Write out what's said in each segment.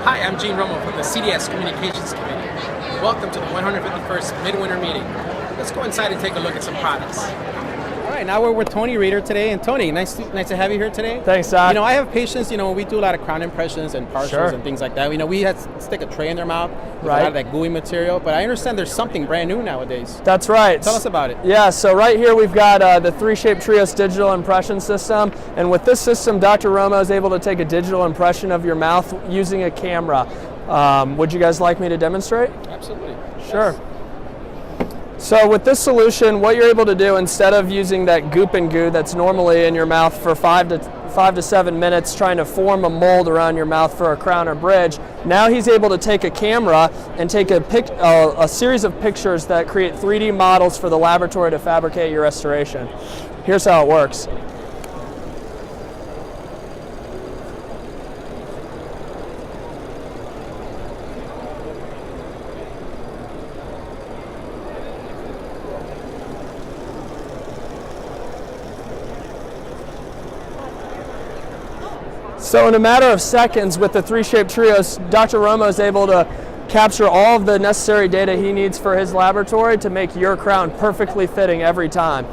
Hi, I'm Gene Romo from the CDS Communications Committee. Welcome to the 151st Midwinter Meeting. Let's go inside and take a look at some products. All right, now we're with Tony Reeder today. And Tony, nice to have you here today. Thanks, Doc. I have patients, we do a lot of crown impressions and partials Sure. and things like that. We had to stick a tray in their mouth with Right. a lot of that gooey material, but I understand there's something brand new nowadays. That's right. Tell us about it. Yeah, so right here we've got the 3Shape Trios digital impression system. And with this system, Dr. Romo is able to take a digital impression of your mouth using a camera. Would you guys like me to demonstrate? Absolutely. Sure. So with this solution, what you're able to do, instead of using that goop and goo that's normally in your mouth for 5 to 7 minutes trying to form a mold around your mouth for a crown or bridge, now he's able to take a camera and take a series of pictures that create 3D models for the laboratory to fabricate your restoration. Here's how it works. So in a matter of seconds with the 3Shape Trios, Dr. Romo is able to capture all of the necessary data he needs for his laboratory to make your crown perfectly fitting every time.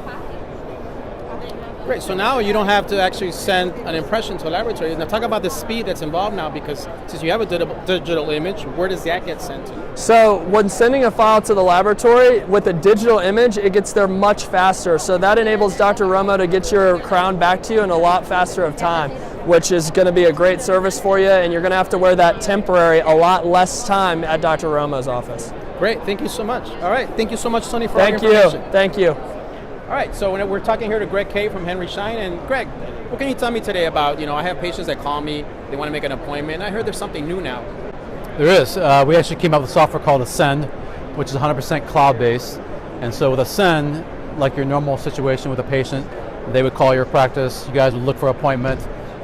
Great, so now you don't have to actually send an impression to a laboratory. Now talk about the speed that's involved now, because since you have a digital image, where does that get sent to? So when sending a file to the laboratory with a digital image, it gets there much faster. So that enables Dr. Romo to get your crown back to you in a lot faster of time, which is going to be a great service for you, and you're going to have to wear that temporary a lot less time at Dr. Romo's office. Great, thank you so much. All right, thank you so much, Tony, for all your information. Thank you. All right, so we're talking here to Greg Kay from Henry Schein. And Greg, what can you tell me today about, I have patients that call me, they want to make an appointment, and I heard there's something new now. There is. We actually came up with software called Ascend, which is 100% cloud-based. And so with Ascend, like your normal situation with a patient, they would call your practice, you guys would look for an appointment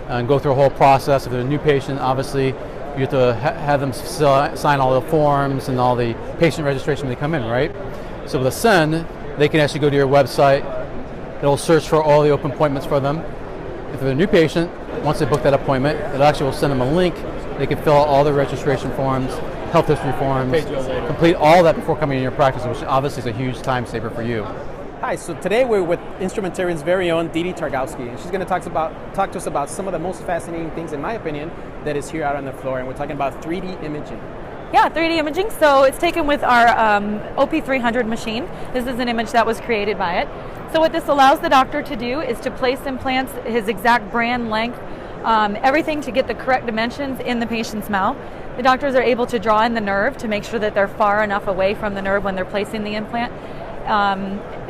and go through a whole process. If they're a new patient, obviously, you have to have them sign all the forms and all the patient registration when they come in, right? So with Ascend, they can actually go to your website. It'll search for all the open appointments for them. If they're a new patient, once they book that appointment, it actually will send them a link. They can fill out all the registration forms, health history forms, complete all that before coming in your practice, which obviously is a huge time saver for you. Hi, so today we're with Instrumentarian's very own Didi Targowski, and she's going to talk to us about some of the most fascinating things, in my opinion, that is here out on the floor, and we're talking about 3D imaging. Yeah, 3D imaging. So it's taken with our OP300 machine. This is an image that was created by it. So what this allows the doctor to do is to place implants, his exact brand, length, everything to get the correct dimensions in the patient's mouth. The doctors are able to draw in the nerve to make sure that they're far enough away from the nerve when they're placing the implant.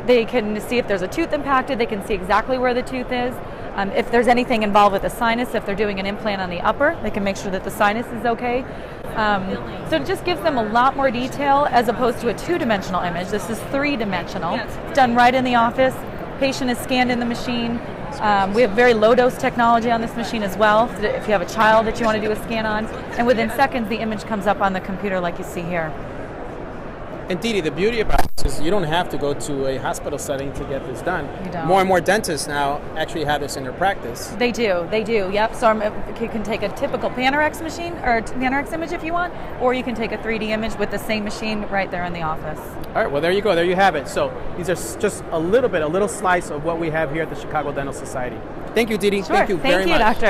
They can see if there's a tooth impacted. They can see exactly where the tooth is. If there's anything involved with the sinus, if they're doing an implant on the upper, they can make sure that the sinus is okay. So it just gives them a lot more detail as opposed to a two-dimensional image. This is three-dimensional. It's done right in the office. Patient is scanned in the machine. We have very low-dose technology on this machine as well, so if you have a child that you want to do a scan on. And within seconds, the image comes up on the computer like you see here. And Didi, the beauty about this is you don't have to go to a hospital setting to get this done. You don't. More and more dentists now actually have this in their practice. They do, yep. So you can take a typical Panorex machine, or Panorex image if you want, or you can take a 3D image with the same machine right there in the office. All right, well, there you go. There you have it. So these are just a little slice of what we have here at the Chicago Dental Society. Thank you, Didi. Sure. Thank you very much. Thank you, Doctor.